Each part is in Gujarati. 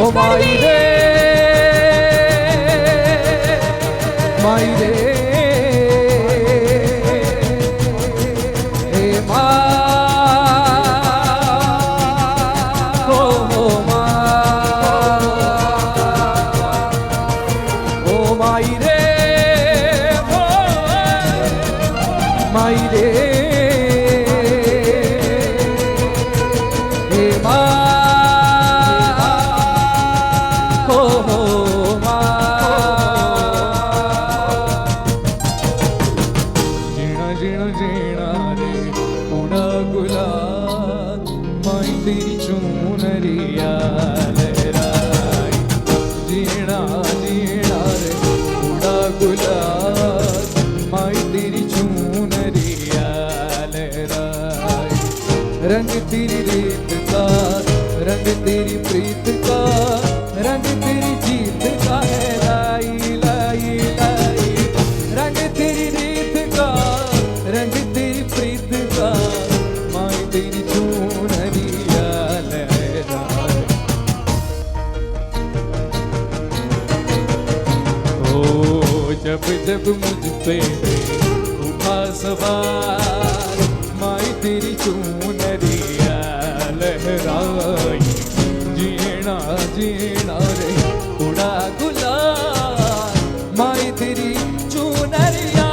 ઓ માઈ રે માઈ રે હે માઈ રે तेरी चूनरिया लहराई जीना जीना रे उड़ा गुलाब माई तेरी चूनरिया लहराई रंग तेरी रीत का रंग तेरी प्रीत का रंग तेरी जीत का है लाई लाई लाई रंग तेरी रीत का रंग तेरी प्रीत का माई तेरी चूनरिया लहराई ओ जब जब मुझ पे उठा सवार माई तेरी चूनरिया लहराई जीना जीना रे उड़ा गुलाल माई तेरी चूनरिया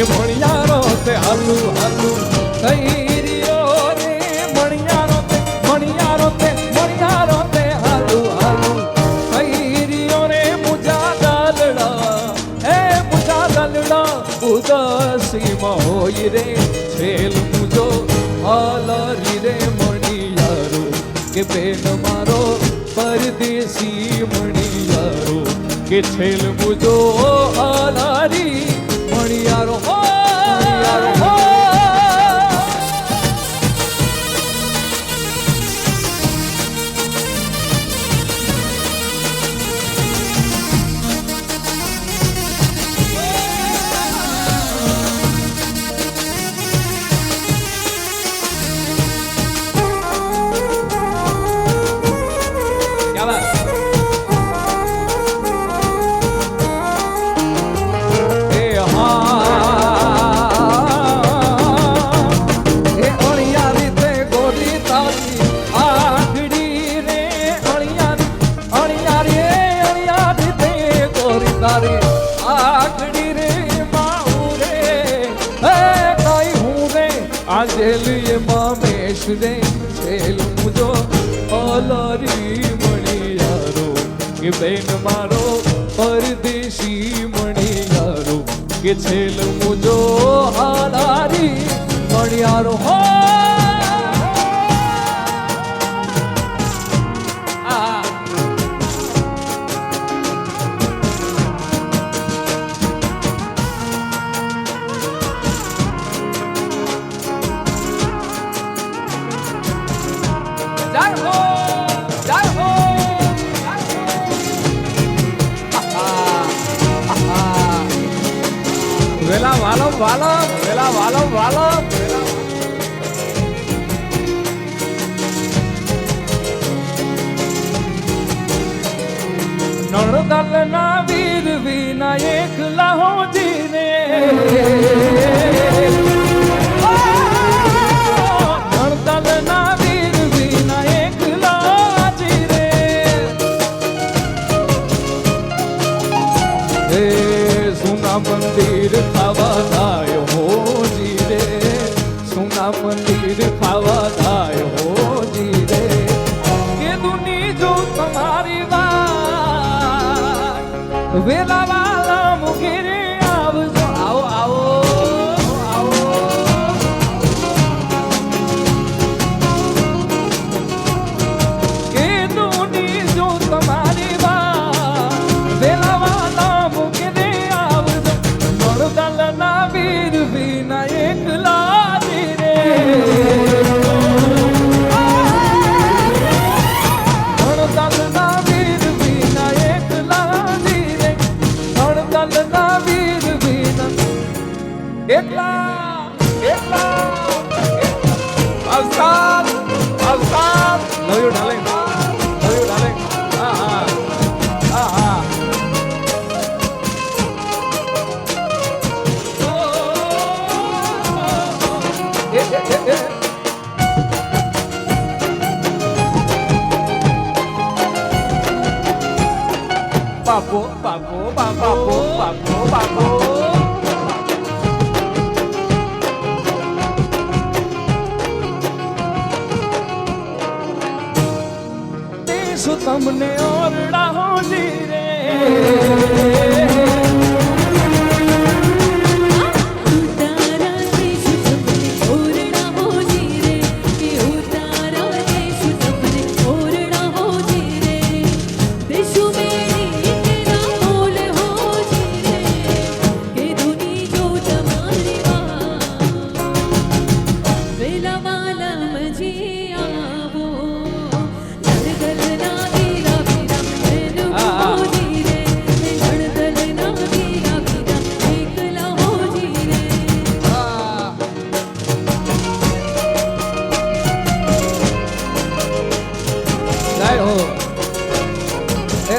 मणियारो ते हालू हालू तैरियो रे मणियारो ते हालू हालू तैरियो रे मुझा डालड़ा हे मुझा डालड़ा उदासी मोई रे छेल मुझो हालारी रे मणियारो के बेन मारो परदेसी मणियारो के छेल मुझो हालारी मणियारो हो मणियारो हो क्या बात आखड़ी रे माऊ रे काई हूँ रे आजेल ये मामेश रे छेल मुझो ओलारी मणियारो के बेन मारो परदेशी मणियारो के छेल मुझो हालारी मणियारो हो वेला वालो वालो वेला वालो वालो નણદલના વીર વિના એકલા હો જીને નણદલના વીર વિના એકલા જીરે હે સુના મંદિર ખાવા થાય હો જીરે સુના મંદિર ખાવા થાય હો જીરે કે દુની જો તમારી વાત વેલા વાલા મુગીરે આવજો આવો આવો આવો કે દુની જો તમારી વાત વેલા વાલા મુગીરે આવજો નણદલના વીર વિના એકલા જીરે નણદલના વીર વિના એકલા જીરે નણદલના વીર વિના એકલા એકલા અવસાદ અવસાદ લવ યુ ડાર્લિંગ હા હા હા હા બાપો બાપો બાપો બાપો બાપો દેશું તમને ઓરડા હો જીરે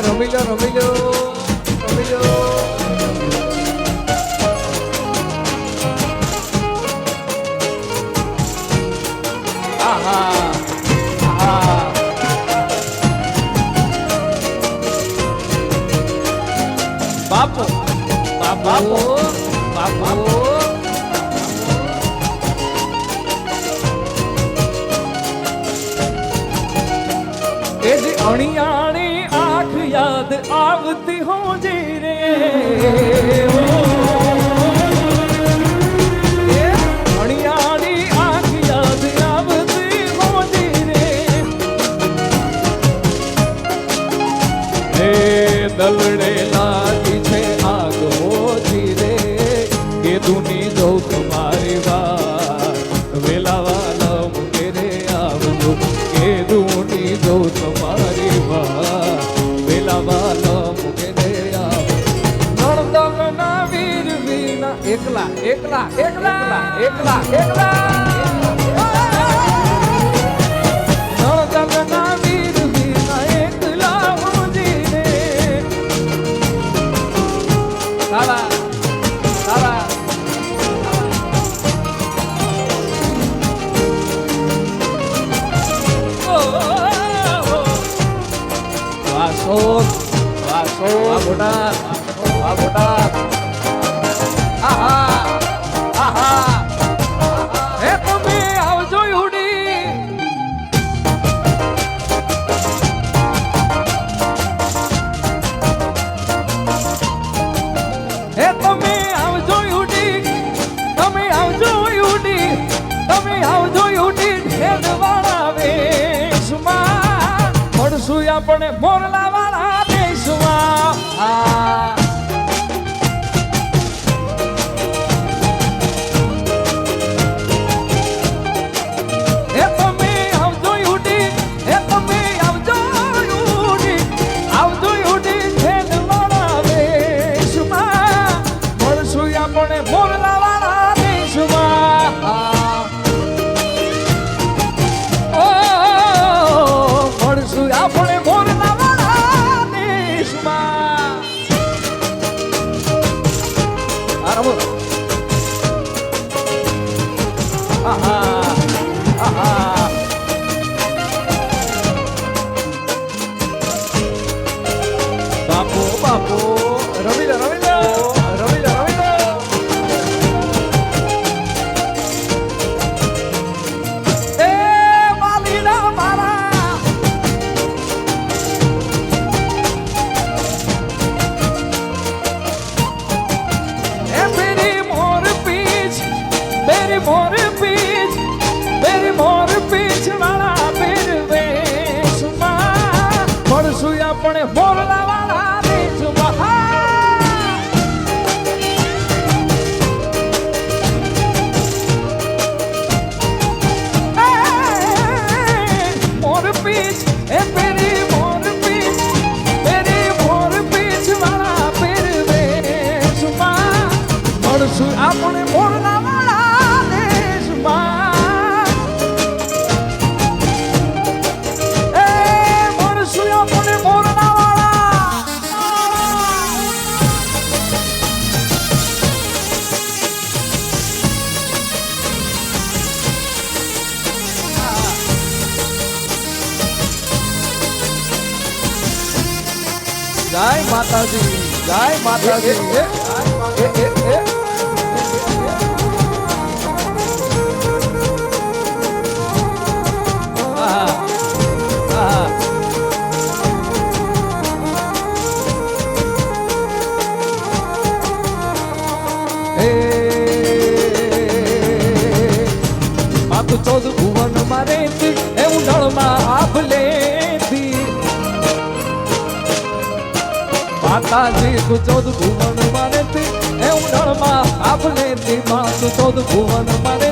રમી લો રમી લો રમી લો આહા આહા બાપો બાપો બાપો એ જે અણિયાણી આંખ યાદ આવતી હો જીરે અણિયાણી આંખ યાદ આવતી હો જીરે હે દલડે લાગી છે આગ હો જીરે કે દુની જો તમારી વાત વેલા વાલા મુકેરે આવજો કે દુની જો તમારી વાત વેલા વાલા મુકેરે આવજો નણદલના વીર વિના એકલા એકલા એકલા એકલા એકલા નણદલના વીર વિના એકલા હો જીરે સાલા સાલા વાસો વાસો બોટા આ બોટા આહા આહા હે તમે આવજો ઉડી હે તમે આવજો ઉડી તમે આવજો ઉડી તમે આવજો ઉડી ઢેરવાળા વેશમાં મળશું આપણે મોરલા વાળા દેશમાં હે તમે આવજો ઉડી હે તમે આવજો ઉડી આવજો ઉડી ઢેરવાળા વેશમાં મળશું આપણે મોરલા વાળા દેશમાં મળશું આપણે મોરલા વાળા દેશમાં જય માતાજી જય માતાજી માતું ચોદ ભુવન મારે એવું નળમાં આપ લેતી માતાજી તું ચોદ ભુવન મારે એવું નળમાં આપ લેતી માતું ચોદ ભુવન મારે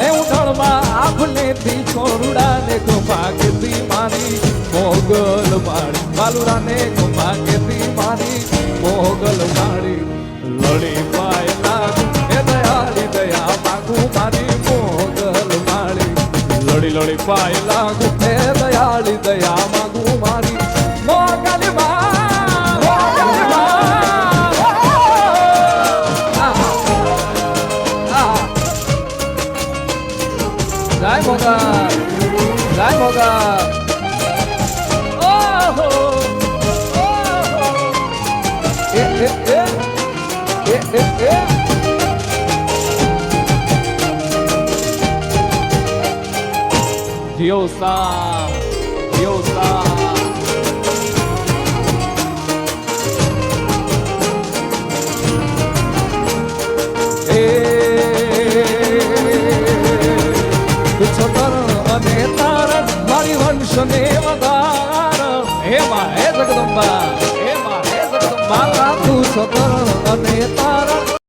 એવું નળમાં આપ લેતી છોરુડા ને ગુમાગતી મારી મોગલ માળી બાલુરા ને ગુમાગતી મારી મોગલ માળી લડી પાય લાગુ એ દયાળી દયા માગું મારી મોગલ માળી લડી લડી પાય લાગુ એ દયાળી દયા માગું મારી મોગલ જય મોગલ જય મોગલ ઓહો Diosa, Diosa. છોકર અને તારા મારી વંશ ને વગા